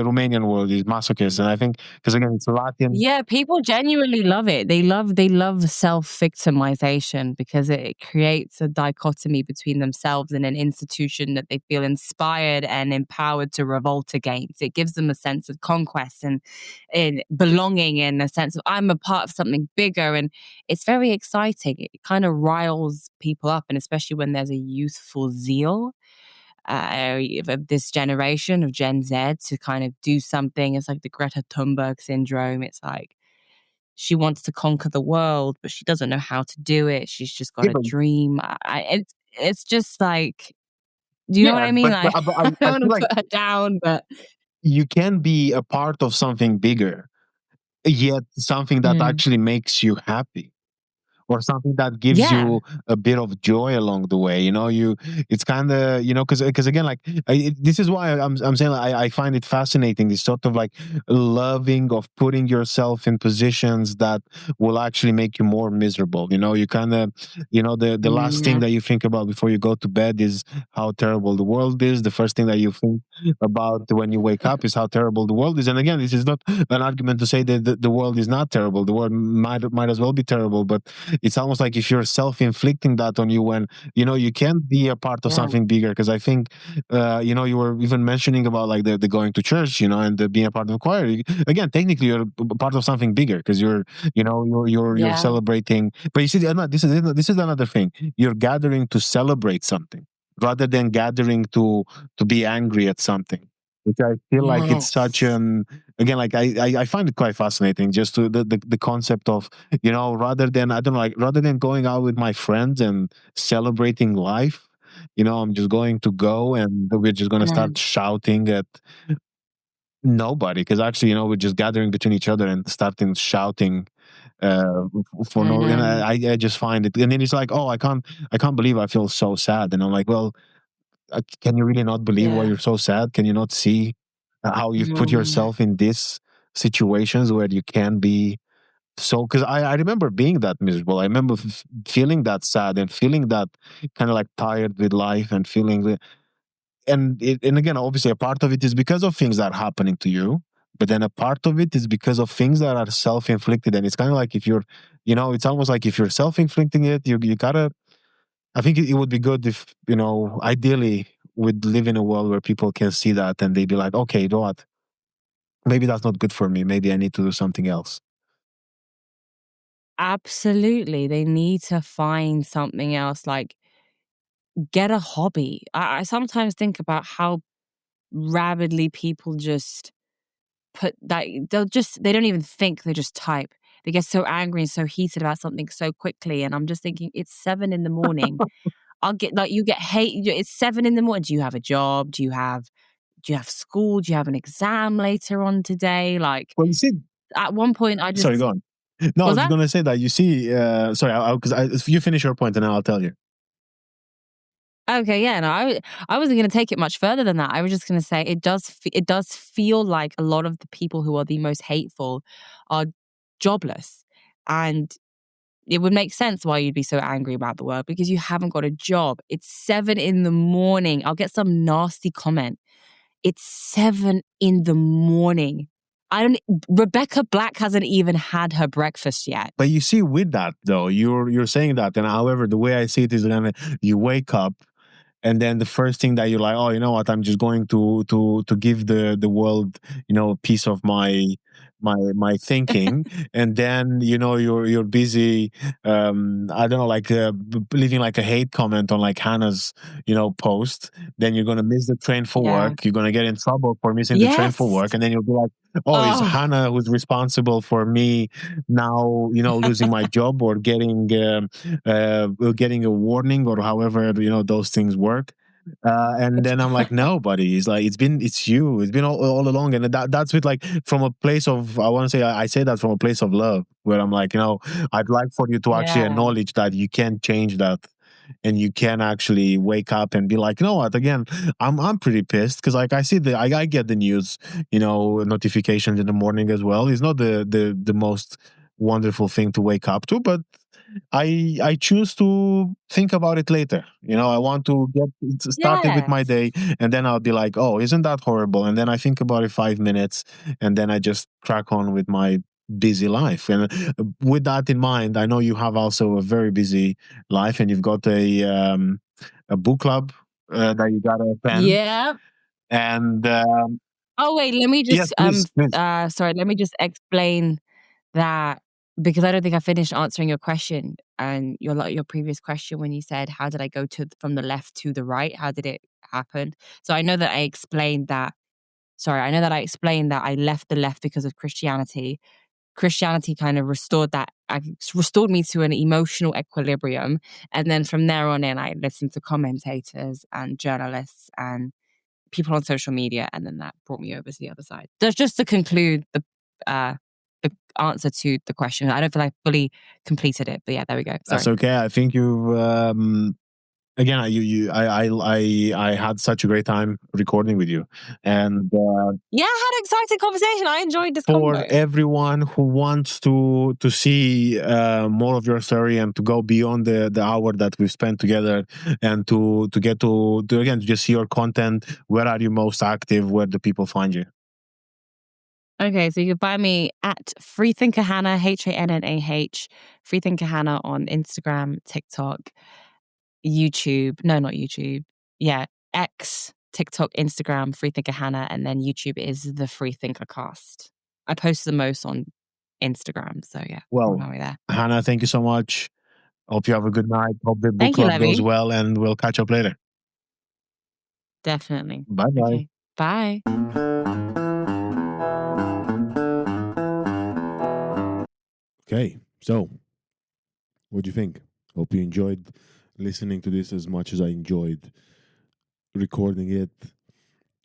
Romanian word, is masochist, and I think because again it's Latin. Yeah, people genuinely love it. They love self-victimization because it creates a dichotomy between themselves and an institution that they feel inspired and empowered to revolt against. It gives them a sense of conquest and belonging, and a sense of I'm a part of something bigger, and it's very exciting. It kind of riles people up, and especially when there's a youthful zeal of this generation of Gen Z to kind of do something. It's like the Greta Thunberg syndrome. It's like she wants to conquer the world, but she doesn't know how to do it. She's just got Yeah, a dream. It's just like, do you know what yeah, I mean? Like, but I I don't feel want to like put her down, but you can be a part of something bigger, yet something that mm, actually makes you happy, or something that gives yeah, you a bit of joy along the way. It's kind of because again, like this is why I'm saying, like, I find it fascinating, this sort of like loving of putting yourself in positions that will actually make you more miserable. You kind of the last thing yeah, that you think about before you go to bed is how terrible the world is. The first thing that you think about when you wake up is how terrible the world is. And again, this is not an argument to say that the world is not terrible. The world might as well be terrible, but it's almost like if you're self-inflicting that on you, when you can't be a part of yeah, something bigger. Because I think you were even mentioning about like the going to church, and being a part of the choir. Again, technically you're a part of something bigger, because you're yeah. celebrating. But you see, this is another thing. You're gathering to celebrate something rather than gathering to be angry at something. which I feel like it's such Yes. an, again, like I find it quite fascinating, just to the concept of, rather than, I don't know, like rather than going out with my friends and celebrating life, I'm just going to go and we're just going to start shouting at nobody, because actually, we're just gathering between each other and starting shouting for I no, and know. I just find it, and then it's like, oh, I can't believe I feel so sad, and I'm like, well, can you really not believe why Yeah. you're so sad? Can you not see how you've put Mm. yourself in these situations where you can be so? Because I remember being that miserable. I remember feeling that sad and feeling that kind of like tired with life and feeling and again, obviously, a part of it is because of things that are happening to you, but then a part of it is because of things that are self-inflicted. And it's kind of like, if you're, it's almost like if you're self-inflicting it, you gotta. I think it would be good if, ideally, we'd live in a world where people can see that and they'd be like, okay, you know what? Maybe that's not good for me. Maybe I need to do something else. Absolutely. They need to find something else, like get a hobby. I sometimes think about how rabidly people just put that they don't even think, they just type. They get so angry and so heated about something so quickly. And I'm just thinking, it's 7 in the morning. I'll get like you get hate. It's 7 in the morning. Do you have a job? Do you have school? Do you have an exam later on today? Like Well, you see, at one point, I sorry, just go on. No, I was was just that going to say that, you see, sorry, because you finish your point and then I'll tell you. okay. Yeah, no, I wasn't going to take it much further than that. I was just going to say it does feel like a lot of the people who are the most hateful are jobless, and it would make sense why you'd be so angry about the world because you haven't got a job. It's 7 in the morning. I'll get some nasty comment. It's 7 in the morning. Rebecca Black hasn't even had her breakfast yet. But you see, with that though, you're saying that, and however, the way I see it is, then you wake up, and then the first thing that you're like, oh, you know what, I'm just going to give the world, a piece of my thinking, and then you're busy, I don't know, like leaving like a hate comment on like Hannah's post. Then you're gonna miss the train for Yeah. work, you're gonna get in trouble for missing the train for Yes. work, and then you'll be like, oh, it's Oh, Hannah who's responsible for me now, losing my job, or getting a warning, or however those things work. And then I'm like, no, buddy. It's like, it's you. It's been all along, and that's with, like, from a place of, I want to say, I say that from a place of love, where I'm like, I'd like for you to actually yeah. acknowledge that you can't change that, and you can actually wake up and be like, you know what? Again, I'm pretty pissed, because, like, I get the news, notifications in the morning as well. It's not the most wonderful thing to wake up to, but I choose to think about it later. I want to get started with my Yes. day, and then I'll be like, oh, isn't that horrible? And then I think about it 5 minutes, and then I just crack on with my busy life. And with that in mind, I know you have also a very busy life, and you've got a book club that you got to attend. Yeah. And Oh, wait, let me yes, just, please. sorry, let me just explain that because I don't think I finished answering your question and your previous question when you said, "How did I go from the left to the right? How did it happen?" So I know that I explained that. Sorry, I know that I explained that I left the left because of Christianity. Christianity kind of restored me to an emotional equilibrium, and then from there on in, I listened to commentators and journalists and people on social media, and then that brought me over to the other side. Just to conclude the answer to the question. I don't feel I fully completed it, but yeah, there we go. That's Sorry. okay. I think you've again, I had such a great time recording with you, and Yeah, I had an exciting conversation. I enjoyed this for convo. everyone who wants to see more of your story, and to go beyond the hour that we've spent together, and to get to again, to just see your content, where are you most active? Where do people find you? Okay, so you can find me at Freethinker Hannah, Hannah, Freethinker Hannah on Instagram, TikTok, YouTube. No, not YouTube. Yeah, X, TikTok, Instagram, Freethinker Hannah, and then YouTube is the Freethinker Cast. I post the most on Instagram, so yeah, Well, find me there. Hannah, thank you so much. Hope you have a good night. Hope the book Thank you, club goes Levy. well, and we'll catch up later. Definitely. Bye bye. Okay. Bye. Okay, so what do you think? Hope you enjoyed listening to this as much as I enjoyed recording it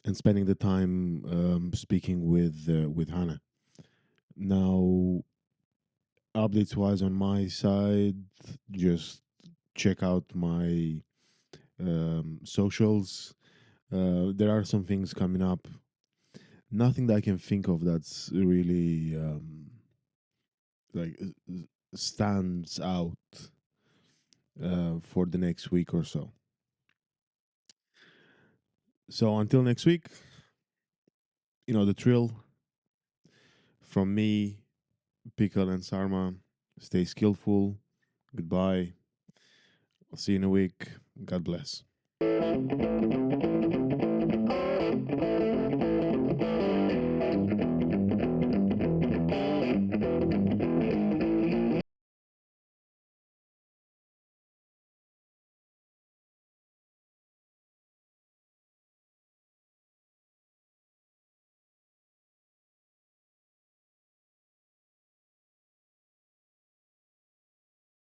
and spending the time speaking with Hannah. Now, updates wise on my side, just check out my socials. There are some things coming up. Nothing that I can think of that's really like stands out for the next week or so. So until next week, you know the drill. From me, Pickle and Sarma, stay skillful. Goodbye. I'll see you in a week. God bless.